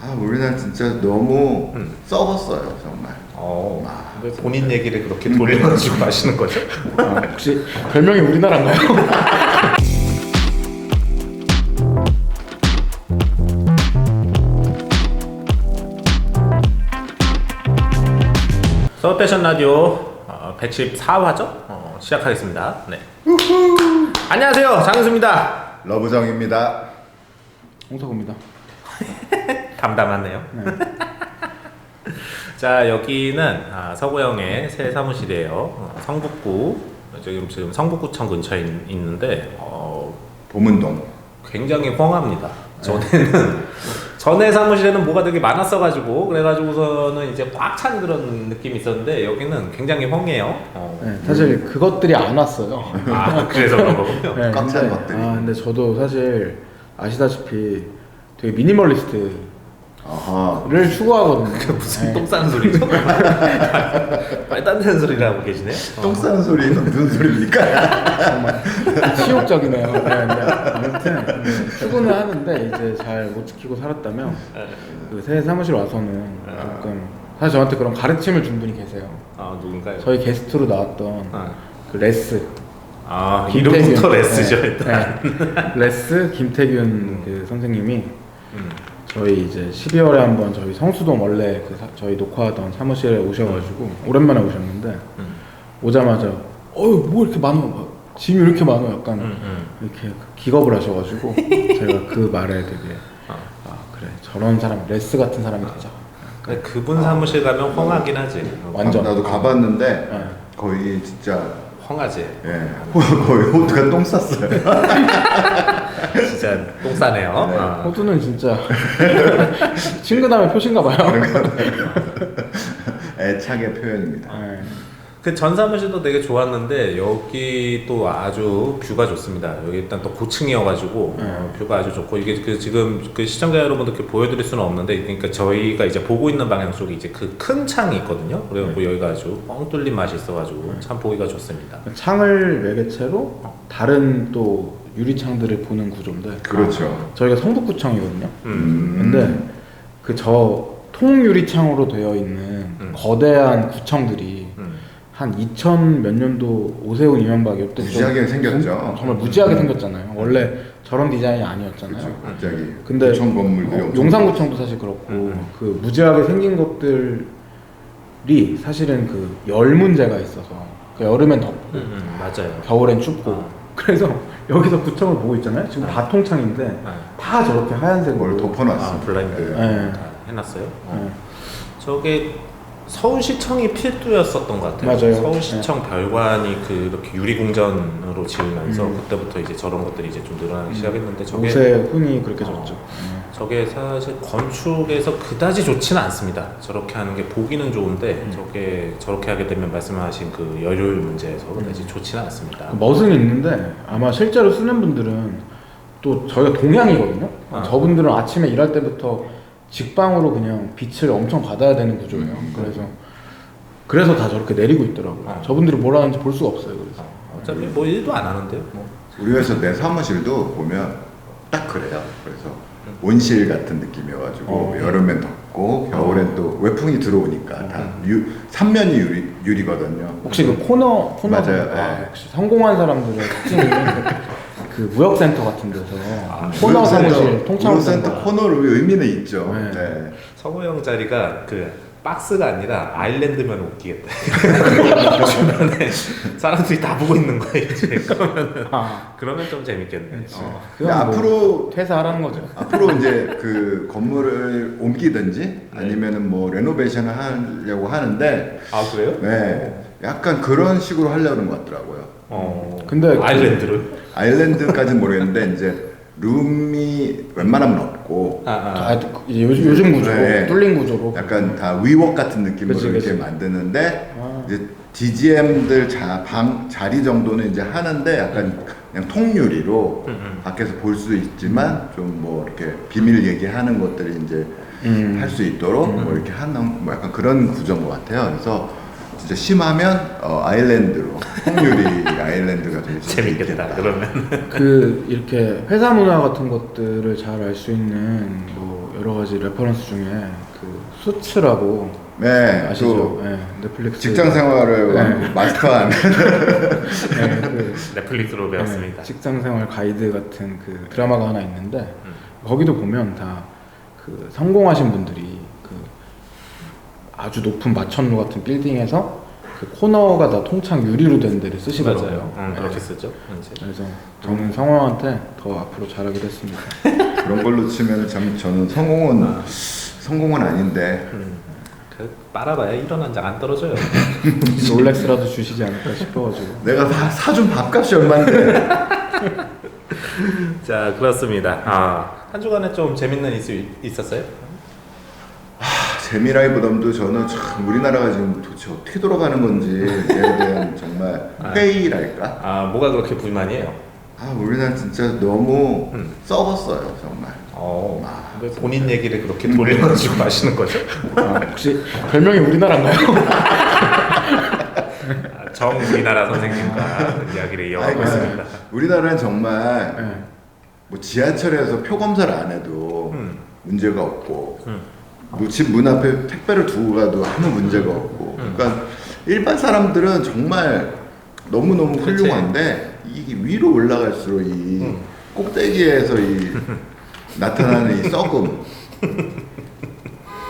우리나라 진짜 너무 썩었어요 정말. 왜 본인 얘기를 그렇게 돌려가지고 하시는 거죠? 혹시 별명이 우리나라인가요? 서울패션 라디오 114화죠? 시작하겠습니다. 네. 안녕하세요, 장은수입니다. 러브정입니다. 홍석우입니다. 담담하네요. 네. 자, 여기는 서구형의 새 사무실이에요. 성북구, 지금 성북구청 근처에 있는데 보문동. 굉장히 황합니다. 전에 사무실에는 뭐가 되게 많았어가지고 그래가지고서는 이제 꽉 찬 그런 느낌이 있었는데 여기는 굉장히 황해요. 네, 사실 그것들이 안 왔어요. 그래서 그런 거군요. 네, 꽉 찬 것들이. 근데 저도 사실 아시다시피 되게 미니멀리스트를 아하. 추구하거든요. 무슨 네. 똥 싸는 소리죠? 말도 안 되는 소리를 하고 계시네. 똥 싸는 소리는 무슨 소리입니까? 정말 치욕적이네요. 네, 아무튼 출근을 하는데 이제 잘 못 지키고 살았다면 그 새 사무실 와서는 조금 사실 저한테 그런 가르침을 준 분이 계세요. 누군가요? 저희 게스트로 나왔던 그 레스. 이름부터 레스죠 일단. 네. 레스 김태균 그 선생님이 저희 이제 12월에 한번 저희 성수동 원래 저희 녹화하던 사무실에 오셔가지고 오랜만에 오셨는데 오자마자 뭐 이렇게 많아, 짐이 이렇게 많아, 약간 이렇게 기겁을 하셔가지고 제가 그 말에 되게 그래, 저런 사람, 레스 같은 사람이 되자. 그분 사무실 가면 황하긴 하지. 완전. 나도 가봤는데 네. 거의 진짜 황하지. 거의 호두가 똥 쌌어요. 진짜 똥 싸네요. 네. 호두는 진짜 친근함의 표시인가 봐요. 애착의 표현입니다. 네. 그 전 사무실도 되게 좋았는데 여기 또 아주 뷰가 좋습니다. 여기 일단 또 고층이어가지고 뷰가 아주 좋고 이게 지금 그 시청자 여러분들께 보여드릴 수는 없는데 그러니까 저희가 이제 보고 있는 방향 쪽에 이제 그 큰 창이 있거든요. 그래갖고 여기가 아주 뻥 뚫린 맛이 있어가지고 참 보기가 좋습니다. 창을 매개체로 다른 또 유리창들을 보는 구조인데 그렇죠. 저희가 성북구청이거든요. 근데 그 통 유리창으로 되어 있는 거대한 구청들이 한 2000 몇 년도 오세훈 이명박이 때 무지하게 생겼죠. 정말 무지하게 생겼잖아요. 원래 저런 디자인이 아니었잖아요. 그렇죠. 갑자기 근데 구청 건물들이 엄청 용산구청도 사실 그렇고 그 무지하게 생긴 것들이 사실은 그 열 문제가 있어서 그 여름엔 덥고 맞아요. 겨울엔 춥고 그래서 여기서 구청을 보고 있잖아요. 지금 다 통창인데 다 저렇게 하얀색으로 뭘 덮어놨어. 블라인드 네. 다 해놨어요. 네. 저게 서울시청이 필두였었던 것 같아요. 맞아요. 서울시청 별관이 그렇게 유리궁전으로 지으면서 그때부터 이제 저런 것들이 이제 좀 늘어나기 시작했는데 오세훈이 그렇게 졌죠. 저게 사실 건축에서 그다지 좋지는 않습니다. 저렇게 하는 게 보기는 좋은데 저게 저렇게 하게 되면 말씀하신 그 열효율 문제에서 그다지 좋지는 않습니다. 멋은 있는데 아마 실제로 쓰는 분들은 또 저희가 동양이거든요. 저분들은 아침에 일할 때부터 직방으로 그냥 빛을 엄청 받아야 되는 구조예요. 그래서 다 저렇게 내리고 있더라고요. 저분들이 뭘 하는지 볼 수가 없어요. 그래서 어차피 뭐 일도 안 하는데요. 뭐. 우리 회사 내 사무실도 보면 딱 그래요. 그래서 온실 같은 느낌이어가지고 여름엔 덥고 겨울엔 또 외풍이 들어오니까 다 삼면이 유리거든요. 혹시 그 코너 맞아요. 네. 역시 성공한 사람들의 특징이 그 무역센터 같은 데서 코너 사무실 통창으로 무역센터 코너로 의미는 있죠. 네. 네. 서구형 자리가 그 박스가 아니라 아일랜드면 웃기겠다. 주변에 사람들이 다 보고 있는 거예요. 이제 그러면 좀 재밌겠네. 그건 앞으로 퇴사하라는 거죠. 앞으로 이제 그 건물을 옮기든지 아니면은 뭐 레노베이션을 하려고 하는데 그래요? 네, 약간 그런 식으로 하려는 것 같더라고요. 근데 아일랜드를 아일랜드까지는 모르겠는데 이제 룸이 웬만하면 없고 이제 요즘 구조, 네. 뚫린 구조로 약간 다 위워크 같은 느낌으로 그치, 이렇게 그치. 만드는데 이제 DGM들 방 자리 정도는 이제 하는데 약간 그냥 통유리로 밖에서 볼 수 있지만 좀 뭐 이렇게 비밀 얘기하는 것들이 이제 할 수 있도록 뭐 이렇게 하는 뭐 약간 그런 구조인 것 같아요. 그래서 진짜 심하면 아일랜드로 통유리 아일랜드가 될 수 재밌겠다. 그러면 그 이렇게 회사 문화 같은 것들을 잘 알 수 있는 뭐 여러 가지 레퍼런스 중에 그 수츠라고 네, 아시죠? 또 네, 넷플릭스 직장 생활을 네. 마스터한 네, 그, 넷플릭스로 배웠습니다. 네, 직장 생활 가이드 같은 그 드라마가 하나 있는데 거기도 보면 다 그 성공하신 분들이 그 아주 높은 마천루 같은 빌딩에서 그 코너가 다 통창 유리로 된 데를 쓰시더라고요. 맞아요. 네. 그렇게 쓰죠. 이제. 그래서 저는 성우한테 더 앞으로 잘하기로 했습니다. 그런 걸로 치면 참 저는 성공은 아닌데 그 빨아봐야 1원 한 장 안 떨어져요. 롤렉스라도 주시지 않을까 싶어가지고. 내가 사준 밥값이 얼마인데. 자, 그렇습니다. 한 주간에 좀 재밌는 이슈 있었어요? 재미라기보다도 저는 참 우리나라가 지금 도대체 어떻게 돌아가는 건지에 대한 정말 회의랄까? 뭐가 그렇게 불만이에요? 우리나라 진짜 너무 썩었어요 정말. 왜 본인 얘기를 그렇게 돌려가지고 하시는 거죠? 혹시 별명이 우리나라인가요? 정 우리나라 선생님과 이야기를 이어가고 있습니다. 우리나라는 정말 네. 뭐 지하철에서 표 검사를 안 해도 문제가 없고 뭐 집 문 앞에 택배를 두고 가도 아무 문제가 없고 그러니까 일반 사람들은 정말 너무너무 그치. 훌륭한데 이게 위로 올라갈수록 이 꼭대기에서 이 나타나는 이 썩음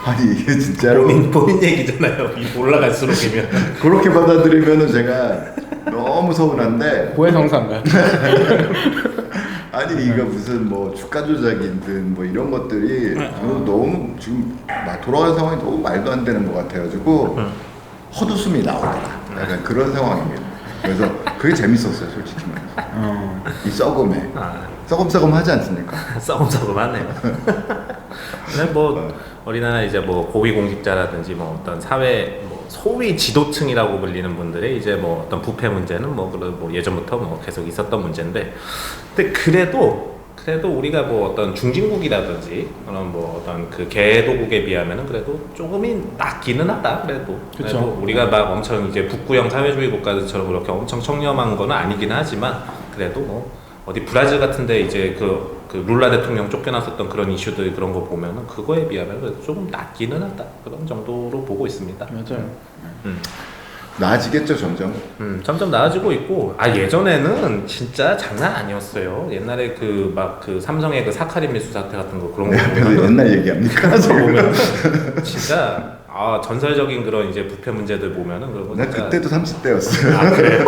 아니 이게 진짜로 본인 얘기잖아요. 이 올라갈수록이면. 그렇게 받아들이면은 제가 너무 서운한데 고해성사인가요? 아니 이거 무슨 뭐 주가 조작이든 뭐 이런 것들이 너무 지금 막 돌아가는 상황이 너무 말도 안 되는 것 같아가지고 헛웃음이 나오더라. 약간 그런 상황입니다. 그래서 그게 재밌었어요, 솔직히 말해서. 이 썩음에 썩음썩음 하지 않습니까? 썩음썩음하네요. 근데 뭐 우리나라 이제 뭐 고위공직자라든지 뭐 어떤 사회 뭐 소위 지도층이라고 불리는 분들의 이제 뭐 어떤 부패 문제는 뭐 예전부터 뭐 계속 있었던 문제인데, 근데 그래도 우리가 뭐 어떤 중진국이라든지 그런 뭐 어떤 그 개도국에 비하면은 그래도 조금이 낫기는 하다. 그래도 우리가 막 엄청 이제 북구형 사회주의 국가들처럼 그렇게 엄청 청렴한 거는 아니긴 하지만 그래도 뭐 어디 브라질 같은데 이제 그 룰라 대통령 쫓겨났었던 그런 이슈들 그런 거 보면은 그거에 비하면 그래도 조금 낫기는 하다. 그런 정도로 보고 있습니다. 맞아요. 나아지겠죠 점점. 점점 나아지고 있고, 예전에는 진짜 장난 아니었어요. 옛날에 그 삼성의 그 사카린 밀수 사태 같은 거 그런 거 그래서 옛날 얘기합니까? 보면 진짜 전설적인 그런 이제 부패 문제들 보면은 그런 거 나 진짜. 그때도 30대였어요. 그래요?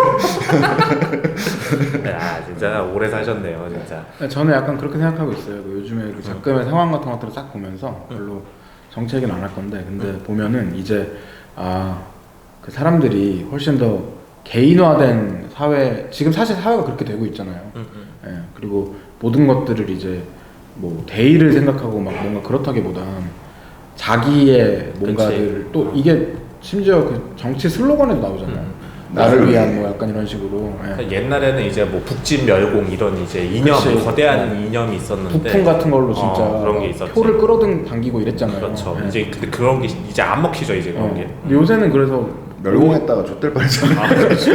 진짜 오래 사셨네요, 진짜. 저는 약간 그렇게 생각하고 있어요. 그 요즘에 그 작금의 상황 같은 것들을 싹 보면서 별로 정치 얘기는 안 할 건데, 근데 보면은 이제 그 사람들이 훨씬 더 개인화된 사회, 지금 사실 사회가 그렇게 되고 있잖아요. 예, 그리고 모든 것들을 이제 뭐 대의를 생각하고 막 뭔가 그렇다기보단 자기의 뭔가들, 또 이게 심지어 그 정치 슬로건에도 나오잖아요. 나를 위한 뭐 약간 이런 식으로. 예. 옛날에는 이제 뭐 북진 멸공 이런 이제 이념, 그치. 거대한 이념이 있었는데 부품 같은 걸로 진짜 그런 게 있었지. 표를 당기고 이랬잖아요. 그렇죠. 예. 이제 근데 그런 게 이제 안 먹히죠, 이제 그런 게. 근데 요새는 그래서 멸공했다가 좆될 뻔했잖아. 그렇죠.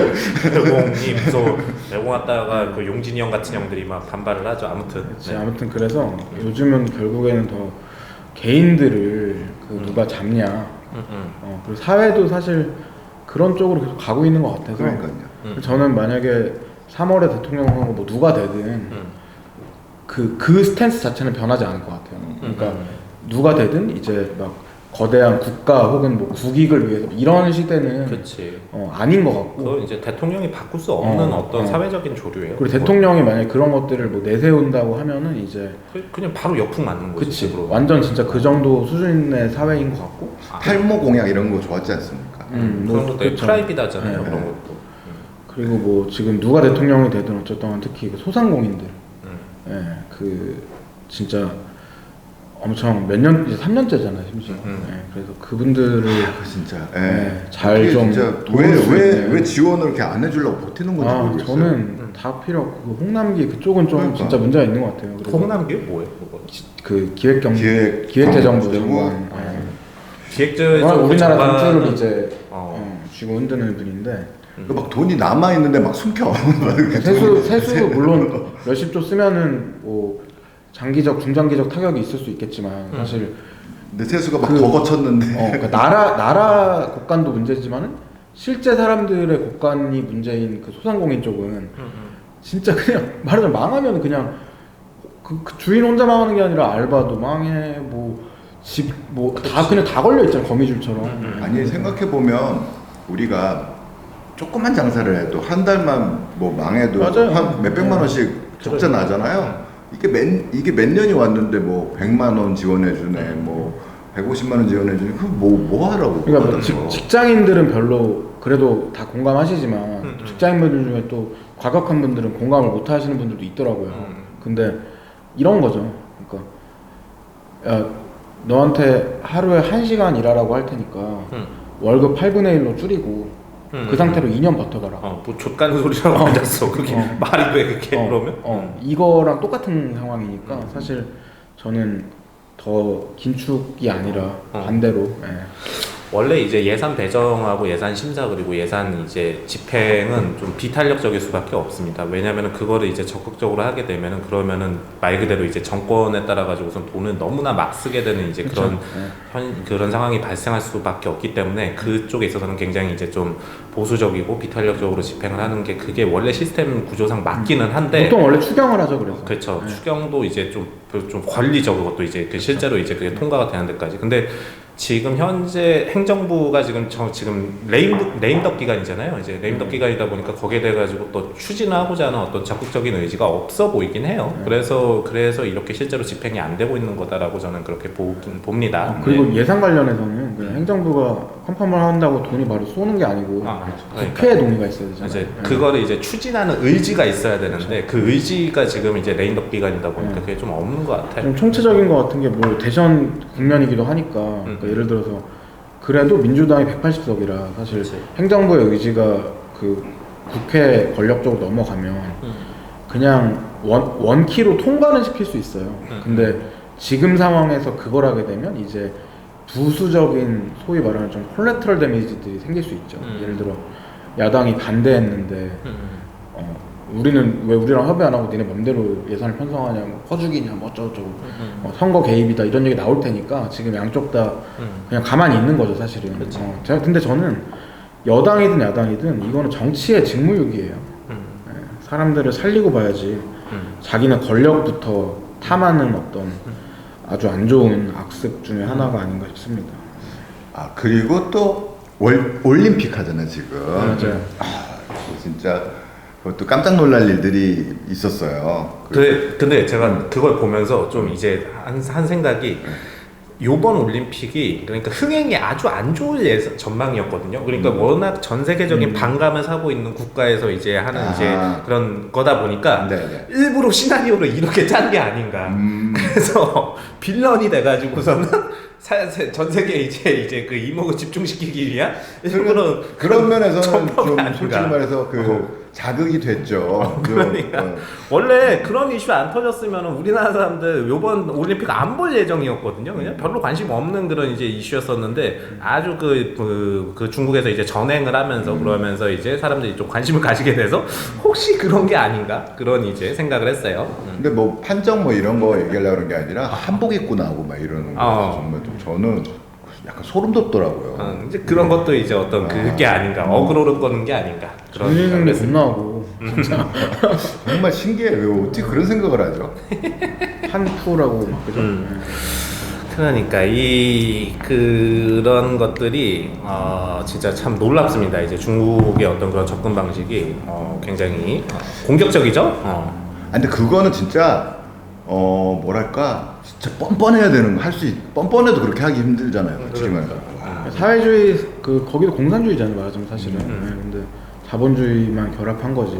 멸공이 무서워. 멸공했다가 그 용진이 형 같은 형들이 막 반발을 하죠. 아무튼. 그치, 아무튼 그래서 요즘은 결국에는 더 개인들을 누가 잡냐. 그리고 사회도 사실 그런 쪽으로 계속 가고 있는 것 같아서. 그러니까요. 저는 만약에 3월에 대통령 선거 뭐 누가 되든 그 스탠스 자체는 변하지 않을 것 같아요. 그러니까 누가 되든 이제 막 거대한 국가 혹은 뭐 국익을 위해서 이런 시대는 그렇지. 아닌 것 같고. 그건 이제 대통령이 바꿀 수 없는 어떤 사회적인 조류예요. 그리고 대통령이 만약에 그런 것들을 뭐 내세운다고 하면은 이제 그냥 바로 역풍 맞는 거지. 그치. 식으로. 완전 진짜 그 정도 수준의 사회인 것 같고. 탈모 공약 이런 거 좋았지 않습니까? 그런 것도 그렇죠. 프라이빗하잖아요. 네. 그런 것도. 그리고 뭐 지금 누가 대통령이 되든 어쨌든 특히 그 소상공인들, 예, 그 진짜 엄청 몇 년, 이제 3년째잖아요, 심지어. 예, 그래서 그분들을 진짜. 잘 좀 왜 지원을 이렇게 안 해주려고 버티는 건지 모르겠어요. 저는 다 필요 없고 그 홍남기 그쪽은 좀 그러니까. 진짜 문제가 있는 것 같아요. 그래서 홍남기 뭐예요? 그거? 그 기획재정부 장관. 우리나라 정주를 이제 쥐고 흔드는 분인데. 막 돈이 남아 있는데 막 숨겨. 세수 물론 몇십 조 쓰면은 뭐 장기적, 중장기적 타격이 있을 수 있겠지만 사실 근데 세수가 막 더 거쳤는데. 그러니까 나라 곳간도 문제지만은 실제 사람들의 곳간이 문제인 그 소상공인 쪽은 진짜 그냥 말하자면 망하면 그냥 그 주인 혼자 망하는 게 아니라 알바도 망해, 뭐 집 뭐 다 그냥 다 걸려 있잖아, 거미줄처럼. 아니 생각해 보면 우리가 조그만 장사를 해도 한 달만 뭐 망해도 맞아요. 한 몇백만 원씩 적자 나잖아요. 이게 몇 년이 왔는데 뭐 100만 원 지원해 주네, 뭐 150만 원 지원해 주네. 그 뭐 하라고? 그러니까 뭐 직장인들은 별로 그래도 다 공감하시지만 직장인분들 중에 또 과격한 분들은 공감을 못 하시는 분들도 있더라고요. 근데 이런 거죠. 그러니까 야, 너한테 하루에 1시간 일하라고 할 테니까 월급 8분의 1로 줄이고 그 상태로 2년 버텨봐라. 뭐 족가는 소리라고 앉았어. 그게 말이 돼 그게 그러면? 이거랑 똑같은 상황이니까 사실 저는 더 긴축이 아니라 반대로. 원래 이제 예산 배정하고 예산 심사 그리고 예산 이제 집행은 좀 비탄력적일 수밖에 없습니다. 왜냐면은 그거를 이제 적극적으로 하게 되면은 그러면은 말 그대로 이제 정권에 따라 가지고선 돈을 너무나 막 쓰게 되는 이제 그쵸. 그런 상황이 발생할 수밖에 없기 때문에 그쪽에 있어서는 굉장히 이제 좀 보수적이고 비탄력적으로 집행을 하는 게 그게 원래 시스템 구조상 맞기는 한데 보통 원래 추경을 하죠, 그래서. 그렇죠. 추경도 이제 좀 권리적으로 또 이제 그 실제로 이제 그게 통과가 되는 데까지. 근데 지금 현재 행정부가 지금 레임덕 기간이잖아요. 이제 레임덕 기간이다 보니까 거기에 대해 가지고 또 추진하고자 하는 어떤 적극적인 의지가 없어 보이긴 해요. 그래서 이렇게 실제로 집행이 안 되고 있는 거다라고 저는 그렇게 봅니다. 그리고 네. 예산 관련해서는 그냥 행정부가 컨펌을 한다고 돈이 바로 쏘는 게 아니고 그러니까. 국회의 동의가 있어야 되잖아요. 이제 그거를 이제 추진하는 의지가 있어야 되는데 그 의지가 지금 이제 레임덕 기간이다 보니까 그게 좀 없는 것 같아요. 좀 총체적인 것 같은 게 뭐 대선 국면이기도 하니까 그러니까 예를 들어서 그래도 민주당이 180석이라 사실 그렇지. 행정부의 의지가 그 국회 권력적으로 넘어가면 그냥 원키로 통과는 시킬 수 있어요. 근데 지금 상황에서 그걸 하게 되면 이제 부수적인 소위 말하는 좀 콜레터럴 데미지들이 생길 수 있죠. 예를 들어 야당이 반대했는데 우리는 왜 우리랑 협의 안 하고 니네 맘대로 예산을 편성하냐, 뭐 퍼주기냐, 뭐 어쩌고저쩌고 선거 개입이다 이런 얘기 나올 테니까 지금 양쪽 다 그냥 가만히 있는 거죠, 사실은. 근데 저는 여당이든 야당이든 이거는 정치의 직무유기예요. 사람들을 살리고 봐야지 자기는 권력부터 탐하는 어떤 아주 안 좋은 악습 중에 하나가 아닌가 싶습니다. 아 그리고 또 올림픽 하잖아요 지금. 맞아요. 진짜 그것도 깜짝 놀랄 일들이 있었어요. 근데 제가 그걸 보면서 좀 이제 한 생각이 요번 올림픽이 그러니까 흥행이 아주 안 좋을 전망이었거든요. 그러니까 워낙 전 세계적인 반감을 사고 있는 국가에서 이제 하는 이제 그런 거다 보니까 네네. 일부러 시나리오를 이렇게 짠 게 아닌가. 그래서 빌런이 돼가지고서는 전 세계 이제 그 이목을 집중시키기 위한 일부러 그런 면에서는 전법이 좀 아닌가. 솔직히 말해서 자극이 됐죠. 그러니까 원래 그런 이슈 안 터졌으면 우리나라 사람들 요번 올림픽 안 볼 예정이었거든요. 그냥 별로 관심 없는 그런 이제 이슈였었는데 아주 그 중국에서 이제 전행을 하면서 그러면서 이제 사람들이 좀 관심을 가지게 돼서 혹시 그런 게 아닌가 그런 이제 생각을 했어요. 근데 뭐 판정 뭐 이런 거 얘기하려고 그런 게 아니라 한복 입고 나오고 막 이러는 거 정말 좀 저는 약간 소름 돋더라고요. 이제 그런 것도 이제 어떤 그게 아닌가 어그로를 끄는 게 아닌가 그런 생각을 전쟁이 했습니다. 겁나고 진짜 정말 신기해요. 어떻게 그런 생각을 하죠? 한푸라고 막 그죠? 그러니까 그런 것들이 진짜 참 놀랍습니다. 이제 중국의 어떤 그런 접근 방식이 굉장히 공격적이죠. 근데 그거는 진짜 뭐랄까 진짜 뻔뻔해야 되는 거 뻔뻔해도 그렇게 하기 힘들잖아요. 솔직히 말해서. 사회주의 거기도 공산주의잖아요, 말하자면 사실은. 근데 자본주의만 결합한 거지.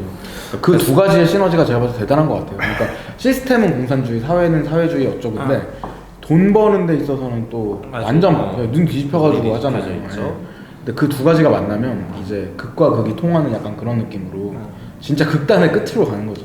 그 두 가지의 시너지가 제가 봐서 대단한 것 같아요. 그러니까 시스템은 공산주의, 사회는 사회주의 어쩌고인데 돈 버는 데 있어서는 또 완전 눈 뒤집혀가지고 하잖아요. 근데 그 두 가지가 만나면 이제 극과 극이 통하는 약간 그런 느낌으로 진짜 극단의 끝으로 가는 거죠.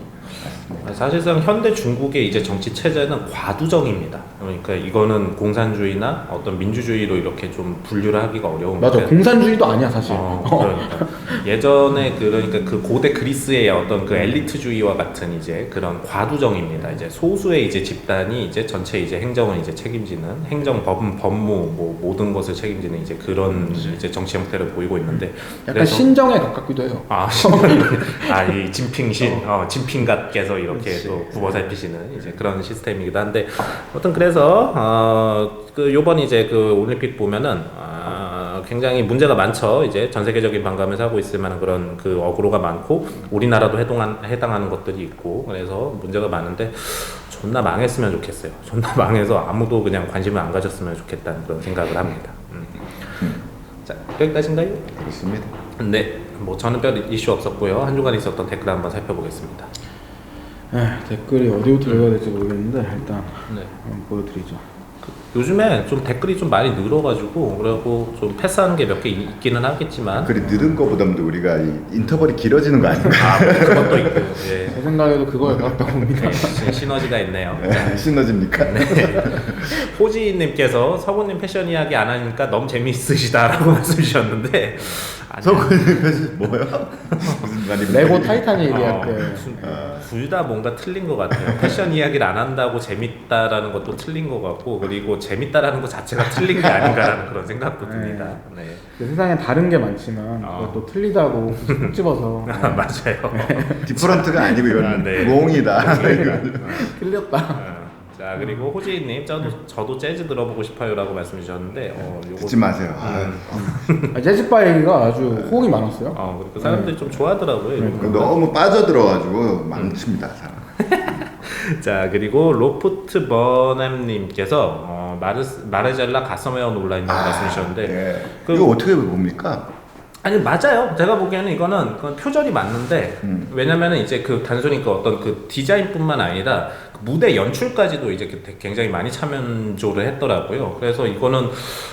사실상 현대 중국의 이제 정치 체제는 과두정입니다. 그러니까 이거는 공산주의나 어떤 민주주의로 이렇게 좀 분류를 하기가 어려운 맞아. 게 공산주의도 아니야 사실. 그러니까 예전에 그러니까 그 고대 그리스의 어떤 그 엘리트주의와 같은 이제 그런 과두정입니다. 이제 소수의 이제 집단이 이제 전체 이제 행정을 이제 책임지는 행정 법무 뭐 모든 것을 책임지는 이제 그런 이제 정치 형태를 보이고 있는데 약간 신정에 가깝기도 해요. 이 진핑갓께서 이렇게 또 굽어 살피시는 이제 그런 시스템이기도 한데, 아무튼 그래서 그 요번 이제 그 올림픽 보면은 굉장히 문제가 많죠. 이제 전 세계적인 반감을 사고 있을 만한 그런 그 어그로가 많고 우리나라도 해당하는 것들이 있고 그래서 문제가 많은데 존나 망했으면 좋겠어요. 존나 망해서 아무도 그냥 관심을 안 가졌으면 좋겠다는 그런 생각을 합니다. 자, 여기까지인가요? 그렇습니다. 네, 뭐 저는 별 이슈 없었고요. 한 주간 있었던 댓글 한번 살펴보겠습니다. 댓글이 어디부터 읽어야 될지 모르겠는데 일단 네. 한번 보여드리죠. 요즘에 좀 댓글이 좀 많이 늘어가지고 그리고 좀 패스하는 게 몇 개 있기는 하겠지만 글이 늘은 거보다도 우리가 이 인터벌이 길어지는 거 아닌가? 그것도 있고 제 생각에도 그거에 가깝다고 봅니다. 시너지가 있네요. 시너집니까? 호지님께서 서구님 패션 이야기 안 하니까 너무 재미있으시다라고 말씀 주셨는데 서구님 뭐요? 무슨 말이 레고 타이탄 얘기할 때 둘 다 뭔가 틀린 것 같아요. 패션 이야기를 안 한다고 재밌다라는 것도 틀린 것 같고 그리고 재밌다라는 것 자체가 틀린 게 아닌가라는 그런 생각도 듭니다. 네. 그 세상에 다른 게 많지만 그것도 틀리다고 콕 집어서 맞아요. 디퍼런트가 아니고 이건 네. 롱이다. 틀렸다. 자 그리고 호지님 저도 재즈 들어보고 싶어요라고 말씀 주셨는데 요거 듣지 마세요. 재즈바 얘기가 아주 호응이 많았어요. 그리고 사람들이 좀 좋아하더라고요. 이런 거. 너무 빠져들어가지고 망칩니다. 사람. 자 그리고 로프트 버넴님께서 마르젤라 가서메어 논란이라고 말씀 주셨는데 네. 이거 어떻게 봅니까? 아니 맞아요. 제가 보기에는 그건 표절이 맞는데 왜냐면은 이제 그 단순히 그 어떤 그 디자인뿐만 아니라 그 무대 연출까지도 이제 굉장히 많이 참여를 했더라고요. 그래서 이거는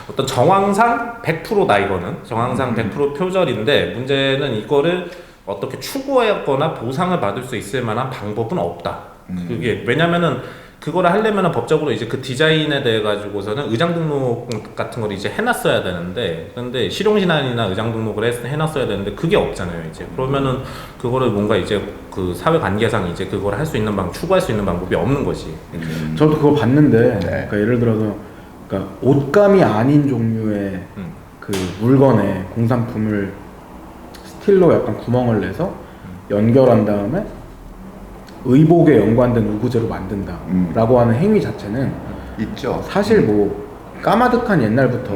어떤 정황상 100%다 이거는 정황상 100% 표절인데 문제는 이거를 어떻게 추구하거나 보상을 받을 수 있을 만한 방법은 없다. 그게 왜냐면은 그거를 하려면 법적으로 이제 그 디자인에 대해 가지고서는 의장 등록 같은 걸 이제 해놨어야 되는데 근데 실용신안이나 의장 등록을 해놨어야 되는데 그게 없잖아요 이제 그러면은 그거를 뭔가 이제 그 사회 관계상 이제 그걸 할 수 있는 추구할 수 있는 방법이 없는 거지. 저도 그거 봤는데 그러니까 예를 들어서 그러니까 옷감이 아닌 종류의 그 물건에 공산품을 스틸로 약간 구멍을 내서 연결한 다음에 의복에 연관된 우구제로 만든다라고 하는 행위 자체는 있죠. 사실 뭐 까마득한 옛날부터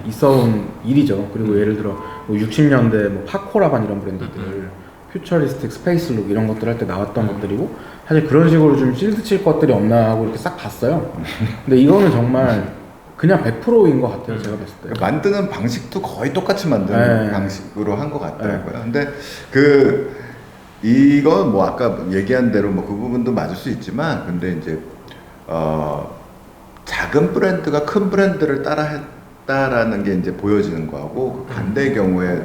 있어온 일이죠. 그리고 예를 들어 뭐 60년대 뭐 파코라반 이런 브랜드들 퓨처리스틱 스페이스룩 이런 것들 할 때 나왔던 것들이고 사실 그런 식으로 좀 실드 칠 것들이 없나 하고 이렇게 싹 봤어요. 근데 이거는 정말 그냥 100%인 것 같아요. 제가 봤을 때 만드는 방식도 거의 똑같이 만드는 방식으로 한 것 같더라고요. 근데 이건 뭐 아까 얘기한 대로 뭐 그 부분도 맞을 수 있지만 근데 이제 작은 브랜드가 큰 브랜드를 따라했다라는 게 이제 보여지는 거하고 그 반대의 경우에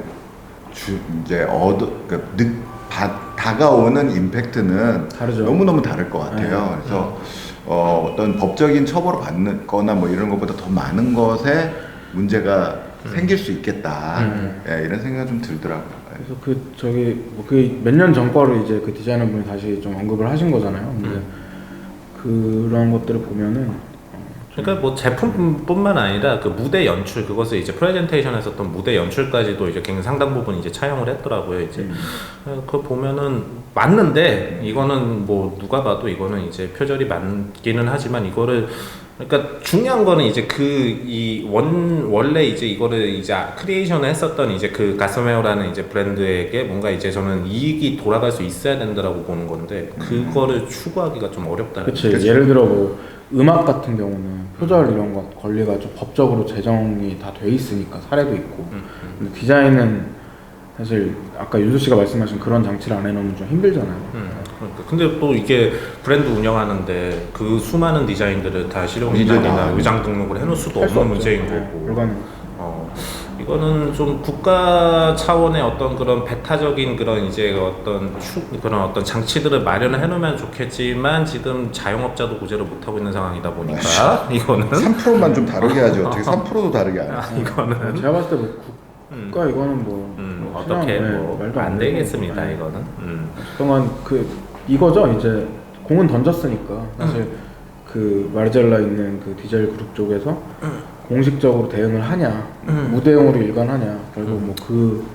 이제 다가오는 임팩트는 다르죠. 너무너무 다를 것 같아요. 그래서 어떤 법적인 처벌을 받거나 뭐 이런 것보다 더 많은 것에 문제가 생길 수 있겠다. 이런 생각이 좀 들더라고요. 그래서 몇 년 전 거를 이제 그 디자이너 분이 다시 좀 언급을 하신 거잖아요. 근데 그런 것들을 보면은 그러니까 뭐 제품뿐만 아니라 그 무대 연출 그것을 이제 프레젠테이션에서 했던 무대 연출까지도 이제 굉장히 상당 부분 이제 차용을 했더라고요. 이제 그거 보면은 맞는데 이거는 뭐 누가 봐도 이거는 이제 표절이 맞기는 하지만 이거를 그러니까 중요한 거는 이제 원래 이제 이거를 이제 크리에이션을 했었던 이제 그 가스메어라는 이제 브랜드에게 뭔가 이제 저는 이익이 돌아갈 수 있어야 된다라고 보는 건데 그거를 추구하기가 좀 어렵다는 거죠. 예를 들어 뭐 음악 같은 경우는 표절 이런 것 권리가 좀 법적으로 제정이 다 돼 있으니까 사례도 있고 근데 디자인은 사실 아까 윤수 씨가 말씀하신 그런 장치를 안 해놓으면 좀 힘들잖아요. 그러니까. 근데 또 이게 브랜드 운영하는데 그 수많은 디자인들을 다 실용신안이나 의장 등록을 해놓을 수도 없는 문제인 거고. 불가능. 이거는 좀 국가 차원의 어떤 그런 배타적인 그런 이제 그런 어떤 장치들을 마련을 해놓으면 좋겠지만 지금 자영업자도 구제를 못 하고 있는 상황이다 보니까 이거는 3%만 좀 다르게 하지 어떻게 3%도 다르게 안 해? 이거는 제가 봤을 때뭐 국가 이거는 어떻게 그냥, 뭐 말도 안 되고. 되겠습니다. 네. 이거는. 그동안 이거죠 이제 공은 던졌으니까 사실 그 마르젤라 있는 그 디젤 그룹 쪽에서 공식적으로 대응을 하냐 무대응으로 일관하냐 결국 뭐 그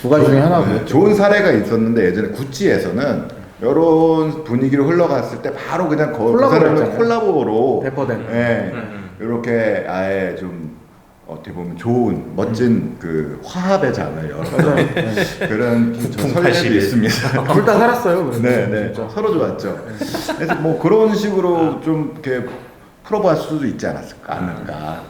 두 가지 중에 하나고요. 좋은 사례가 있었는데 예전에 구찌에서는 이런 분위기로 흘러갔을 때 바로 그냥 그 사람을 했잖아요. 콜라보로 대퍼된. 예, 이렇게 아예 좀 어떻게 보면 좋은 멋진 그 화합의 장을 열어서 그런 북풍 설례도 81. 있습니다. 둘 다 살았어요. 그래서 네, 진짜. 서로 좋았죠. 그래서 뭐 그런 식으로 좀 이렇게 풀어볼 수도 있지 않을까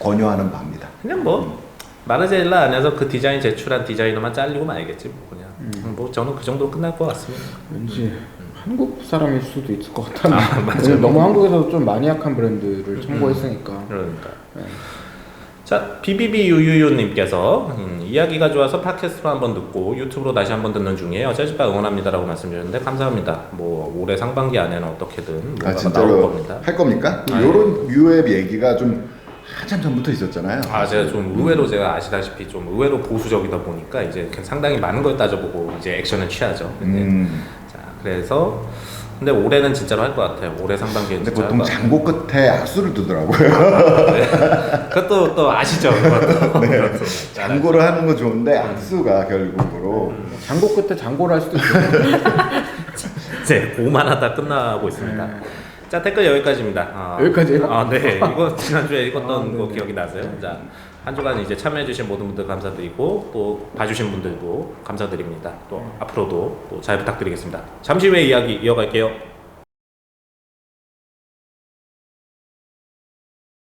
권유하는 바입니다. 그냥 뭐 마르젤라 안에서 그 디자인 제출한 디자이너만 잘리고 말겠지 뭐 그냥. 뭐 저는 그 정도로 끝날 것 같습니다. 왠지 한국 사람일 수도 있을 것 같아. 맞아요. 너무 한국에서 좀 마니악한 브랜드를 참고했으니까. 그러니까. 자, BBBU유유님께서 이야기가 좋아서 팟캐스트로 한번 듣고 유튜브로 다시 한번 듣는 중이에요. 재즈바 응원합니다라고 말씀주셨는데 감사합니다. 뭐 올해 상반기 안에는 어떻게든 뭔가가 나올 진짜로 겁니다. 할 겁니까? 이런 유앱 얘기가 좀 한참 전부터 있었잖아요. 제가 좀 의외로 제가 아시다시피 좀 의외로 보수적이다 보니까 이제 상당히 많은 걸 따져보고 이제 액션을 취하죠. 근데 자, 그래서 근데 올해는 진짜로 할 것 같아요. 올해 상반기에 근데 진짜 보통 할 것 장고 끝에 악수를 두더라고요. 같아요. 네. 그것도 또 아시죠? 그것도. 네. 장고를 하는 건 좋은데 악수가 결국으로 장고 끝에 장고를 할 수도 있어요. 이제 오만하다 끝나고 있습니다. 자, 댓글 여기까지입니다. 여기까지예요? 네. 이거 지난주에 읽었던 거 네. 기억이 나세요? 자, 한 주간 이제 참여해주신 모든 분들 감사드리고 또 봐주신 분들도 감사드립니다. 또 앞으로도 또 잘 부탁드리겠습니다. 잠시 후에 이야기 이어갈게요.